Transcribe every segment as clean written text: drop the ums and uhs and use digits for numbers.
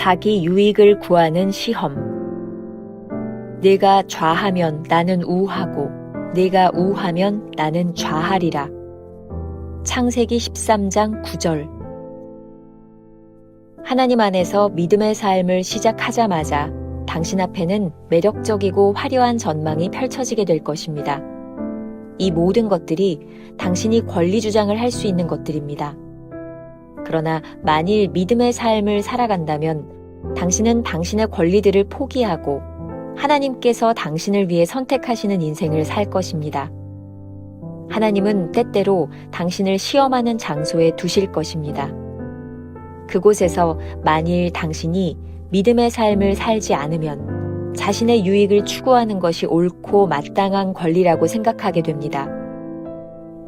자기 유익을 구하는 시험. 네가 좌하면 나는 우하고 네가 우하면 나는 좌하리라. 창세기 13장 9절. 하나님 안에서 믿음의 삶을 시작하자마자 당신 앞에는 매력적이고 화려한 전망이 펼쳐지게 될 것입니다. 이 모든 것들이 당신이 권리 주장을 할 수 있는 것들입니다. 그러나 만일 믿음의 삶을 살아간다면 당신은 당신의 권리들을 포기하고 하나님께서 당신을 위해 선택하시는 인생을 살 것입니다. 하나님은 때때로 당신을 시험하는 장소에 두실 것입니다. 그곳에서 만일 당신이 믿음의 삶을 살지 않으면 자신의 유익을 추구하는 것이 옳고 마땅한 권리라고 생각하게 됩니다.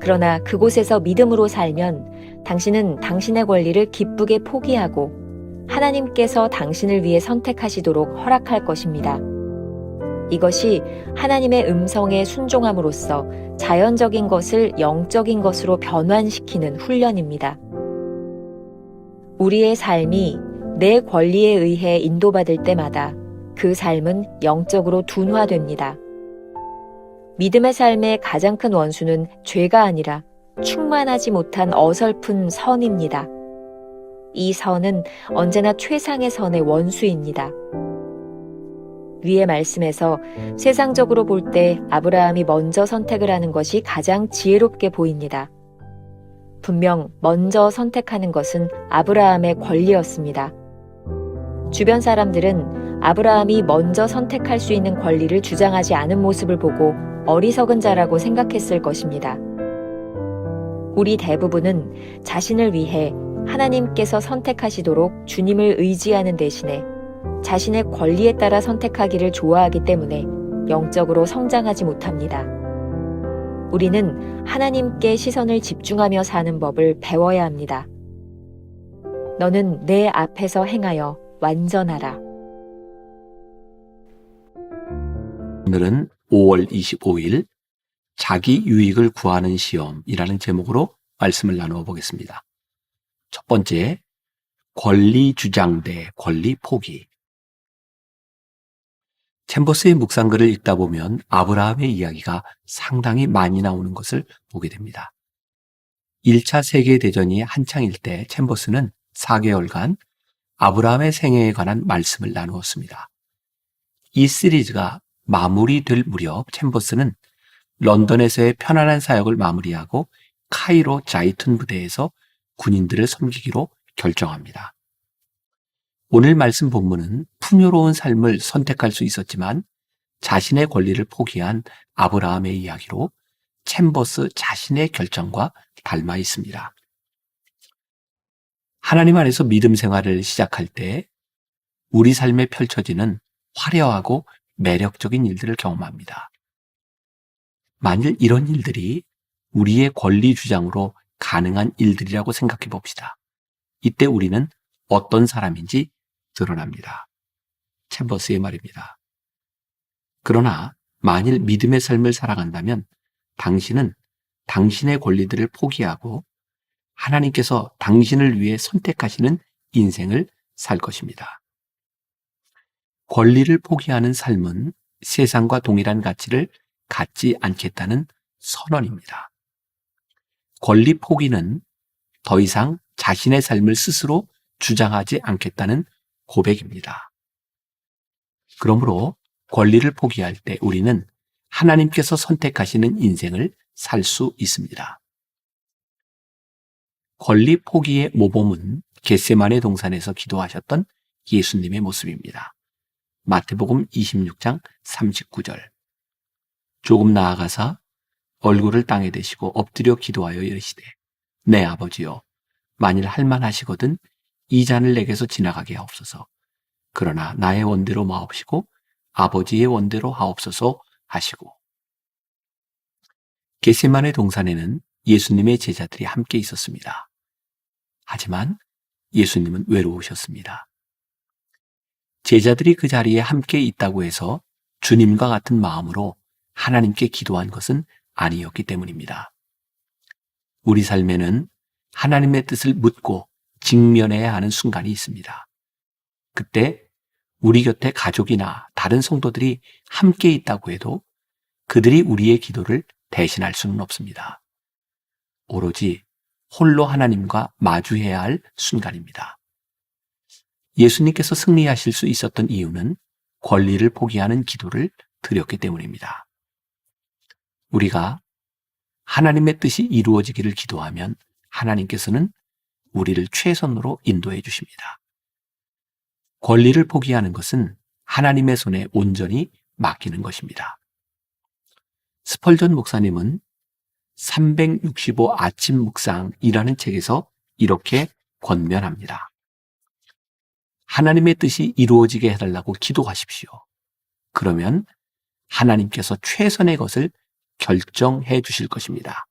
그러나 그곳에서 믿음으로 살면 당신은 당신의 권리를 기쁘게 포기하고 하나님께서 당신을 위해 선택하시도록 허락할 것입니다. 이것이 하나님의 음성에 순종함으로써 자연적인 것을 영적인 것으로 변환시키는 훈련입니다. 우리의 삶이 내 권리에 의해 인도받을 때마다 그 삶은 영적으로 둔화됩니다. 믿음의 삶의 가장 큰 원수는 죄가 아니라 충만하지 못한 어설픈 선입니다. 이 선은 언제나 최상의 선의 원수입니다. 위의 말씀에서 세상적으로 볼 때 아브라함이 먼저 선택을 하는 것이 가장 지혜롭게 보입니다. 분명 먼저 선택하는 것은 아브라함의 권리였습니다. 주변 사람들은 아브라함이 먼저 선택할 수 있는 권리를 주장하지 않은 모습을 보고 어리석은 자라고 생각했을 것입니다. 우리 대부분은 자신을 위해 하나님께서 선택하시도록 주님을 의지하는 대신에 자신의 권리에 따라 선택하기를 좋아하기 때문에 영적으로 성장하지 못합니다. 우리는 하나님께 시선을 집중하며 사는 법을 배워야 합니다. 너는 내 앞에서 행하여 완전하라. 오늘은 5월 25일 자기 유익을 구하는 시험이라는 제목으로 말씀을 나누어 보겠습니다. 첫 번째, 권리 주장 대 권리 포기. 챔버스의 묵상글을 읽다 보면 아브라함의 이야기가 상당히 많이 나오는 것을 보게 됩니다. 1차 세계대전이 한창일 때 챔버스는 4개월간 아브라함의 생애에 관한 말씀을 나누었습니다. 이 시리즈가 마무리될 무렵 챔버스는 런던에서의 편안한 사역을 마무리하고 카이로 자이툰 부대에서 군인들을 섬기기로 결정합니다. 오늘 말씀 본문은 풍요로운 삶을 선택할 수 있었지만 자신의 권리를 포기한 아브라함의 이야기로 챔버스 자신의 결정과 닮아 있습니다. 하나님 안에서 믿음 생활을 시작할 때 우리 삶에 펼쳐지는 화려하고 매력적인 일들을 경험합니다. 만일 이런 일들이 우리의 권리 주장으로 가능한 일들이라고 생각해 봅시다. 이때 우리는 어떤 사람인지 드러납니다. 챔버스의 말입니다. 그러나 만일 믿음의 삶을 살아간다면 당신은 당신의 권리들을 포기하고 하나님께서 당신을 위해 선택하시는 인생을 살 것입니다. 권리를 포기하는 삶은 세상과 동일한 가치를 갖지 않겠다는 선언입니다. 권리 포기는 더 이상 자신의 삶을 스스로 주장하지 않겠다는 고백입니다. 그러므로 권리를 포기할 때 우리는 하나님께서 선택하시는 인생을 살 수 있습니다. 권리 포기의 모범은 겟세마네 동산에서 기도하셨던 예수님의 모습입니다. 마태복음 26장 39절. 조금 나아가사 얼굴을 땅에 대시고 엎드려 기도하여 이르시되 내 아버지여 만일 할만하시거든 이 잔을 내게서 지나가게 하옵소서. 그러나 나의 원대로 마옵시고 아버지의 원대로 하옵소서 하시고. 겟세마네 동산에는 예수님의 제자들이 함께 있었습니다. 하지만 예수님은 외로우셨습니다. 제자들이 그 자리에 함께 있다고 해서 주님과 같은 마음으로 하나님께 기도한 것은 아니었기 때문입니다. 우리 삶에는 하나님의 뜻을 묻고 직면해야 하는 순간이 있습니다. 그때 우리 곁에 가족이나 다른 성도들이 함께 있다고 해도 그들이 우리의 기도를 대신할 수는 없습니다. 오로지 홀로 하나님과 마주해야 할 순간입니다. 예수님께서 승리하실 수 있었던 이유는 권리를 포기하는 기도를 드렸기 때문입니다. 우리가 하나님의 뜻이 이루어지기를 기도하면 하나님께서는 우리를 최선으로 인도해 주십니다. 권리를 포기하는 것은 하나님의 손에 온전히 맡기는 것입니다. 스펄전 목사님은 365 아침 묵상이라는 책에서 이렇게 권면합니다. 하나님의 뜻이 이루어지게 해달라고 기도하십시오. 그러면 하나님께서 최선의 것을 결정해 주실 것입니다.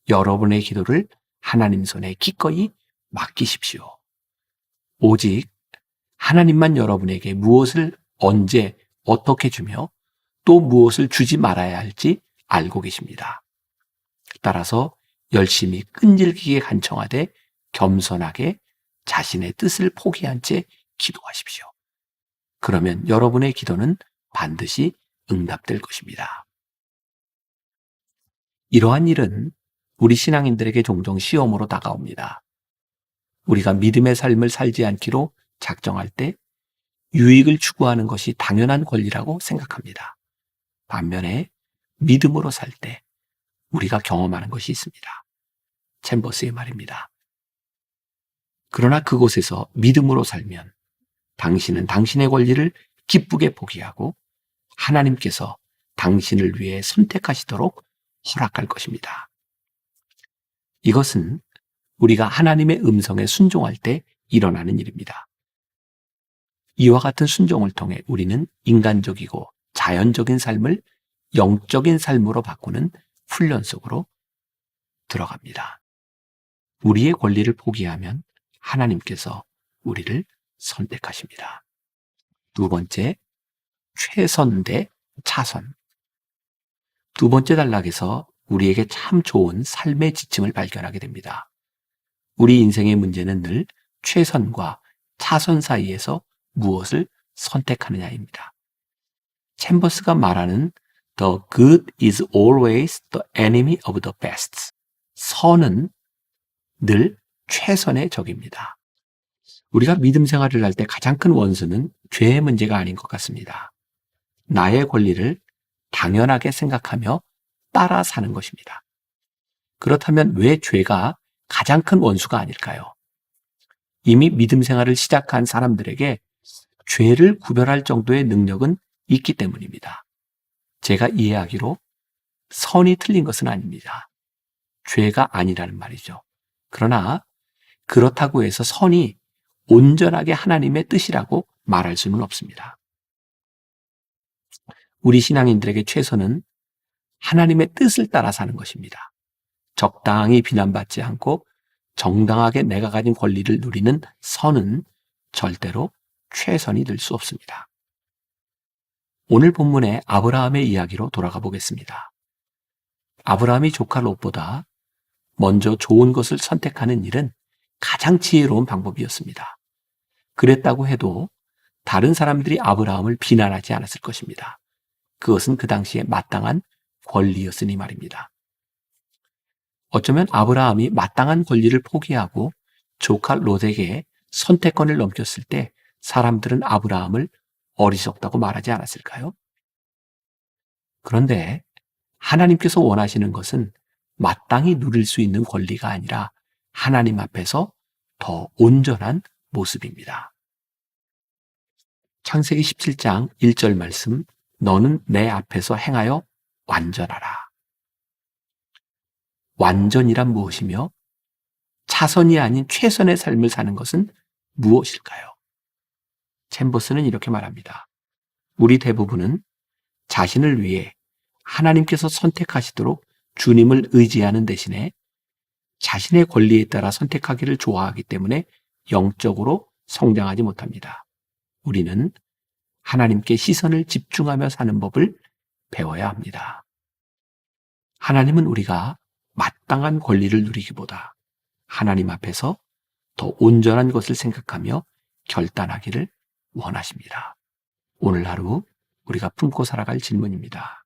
여러분의 기도를 하나님 손에 기꺼이 맡기십시오. 오직 하나님만 여러분에게 무엇을 언제 어떻게 주며 또 무엇을 주지 말아야 할지 알고 계십니다. 따라서 열심히 끈질기게 간청하되 겸손하게 자신의 뜻을 포기한 채 기도하십시오. 그러면 여러분의 기도는 반드시 응답될 것입니다. 이러한 일은 우리 신앙인들에게 종종 시험으로 다가옵니다. 우리가 믿음의 삶을 살지 않기로 작정할 때 유익을 추구하는 것이 당연한 권리라고 생각합니다. 반면에 믿음으로 살 때 우리가 경험하는 것이 있습니다. 챔버스의 말입니다. 그러나 그곳에서 믿음으로 살면 당신은 당신의 권리를 기쁘게 포기하고 하나님께서 당신을 위해 선택하시도록 허락할 것입니다. 이것은 우리가 하나님의 음성에 순종할 때 일어나는 일입니다. 이와 같은 순종을 통해 우리는 인간적이고 자연적인 삶을 영적인 삶으로 바꾸는 훈련 속으로 들어갑니다. 우리의 권리를 포기하면 하나님께서 우리를 선택하십니다. 두 번째, 최선 대 차선. 두 번째 단락에서 우리에게 참 좋은 삶의 지침을 발견하게 됩니다. 우리 인생의 문제는 늘 최선과 차선 사이에서 무엇을 선택하느냐입니다. 챔버스가 말하는 The good is always the enemy of the best. 선은 늘 최선의 적입니다. 우리가 믿음 생활을 할 때 가장 큰 원수는 죄의 문제가 아닌 것 같습니다. 나의 권리를 당연하게 생각하며 따라 사는 것입니다. 그렇다면 왜 죄가 가장 큰 원수가 아닐까요? 이미 믿음 생활을 시작한 사람들에게 죄를 구별할 정도의 능력은 있기 때문입니다. 제가 이해하기로 선이 틀린 것은 아닙니다. 죄가 아니라는 말이죠. 그러나 그렇다고 해서 선이 온전하게 하나님의 뜻이라고 말할 수는 없습니다. 우리 신앙인들에게 최선은 하나님의 뜻을 따라 사는 것입니다. 적당히 비난받지 않고 정당하게 내가 가진 권리를 누리는 선은 절대로 최선이 될 수 없습니다. 오늘 본문의 아브라함의 이야기로 돌아가 보겠습니다. 아브라함이 조카 롯보다 먼저 좋은 것을 선택하는 일은 가장 지혜로운 방법이었습니다. 그랬다고 해도 다른 사람들이 아브라함을 비난하지 않았을 것입니다. 그것은 그 당시에 마땅한 권리였으니 말입니다. 어쩌면 아브라함이 마땅한 권리를 포기하고 조카 롯에게 선택권을 넘겼을 때 사람들은 아브라함을 어리석다고 말하지 않았을까요? 그런데 하나님께서 원하시는 것은 마땅히 누릴 수 있는 권리가 아니라 하나님 앞에서 더 온전한 모습입니다. 창세기 17장 1절 말씀, 너는 내 앞에서 행하여 완전하라. 완전이란 무엇이며 차선이 아닌 최선의 삶을 사는 것은 무엇일까요? 챔버스는 이렇게 말합니다. 우리 대부분은 자신을 위해 하나님께서 선택하시도록 주님을 의지하는 대신에 자신의 권리에 따라 선택하기를 좋아하기 때문에 영적으로 성장하지 못합니다. 우리는 하나님께 시선을 집중하며 사는 법을 배워야 합니다. 하나님은 우리가 마땅한 권리를 누리기보다 하나님 앞에서 더 온전한 것을 생각하며 결단하기를 원하십니다. 오늘 하루 우리가 품고 살아갈 질문입니다.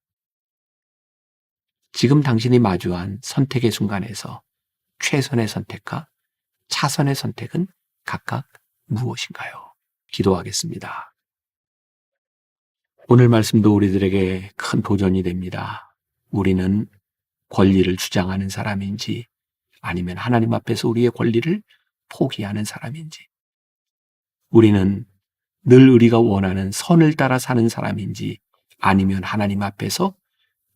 지금 당신이 마주한 선택의 순간에서 최선의 선택과 차선의 선택은 각각 무엇인가요? 기도하겠습니다. 오늘 말씀도 우리들에게 큰 도전이 됩니다. 우리는 권리를 주장하는 사람인지 아니면 하나님 앞에서 우리의 권리를 포기하는 사람인지, 우리는 늘 우리가 원하는 선을 따라 사는 사람인지 아니면 하나님 앞에서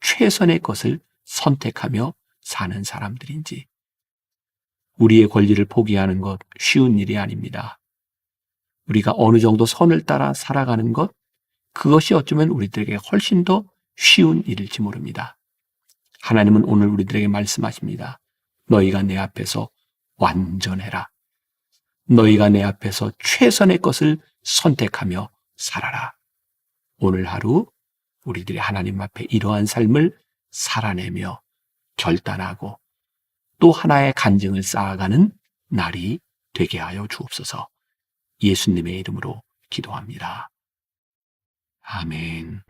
최선의 것을 선택하며 사는 사람들인지, 우리의 권리를 포기하는 것 쉬운 일이 아닙니다. 우리가 어느 정도 선을 따라 살아가는 것, 그것이 어쩌면 우리들에게 훨씬 더 쉬운 일일지 모릅니다. 하나님은 오늘 우리들에게 말씀하십니다. 너희가 내 앞에서 완전해라. 너희가 내 앞에서 최선의 것을 선택하며 살아라. 오늘 하루 우리들이 하나님 앞에 이러한 삶을 살아내며 결단하고 또 하나의 간증을 쌓아가는 날이 되게 하여 주옵소서. 예수님의 이름으로 기도합니다. 아멘.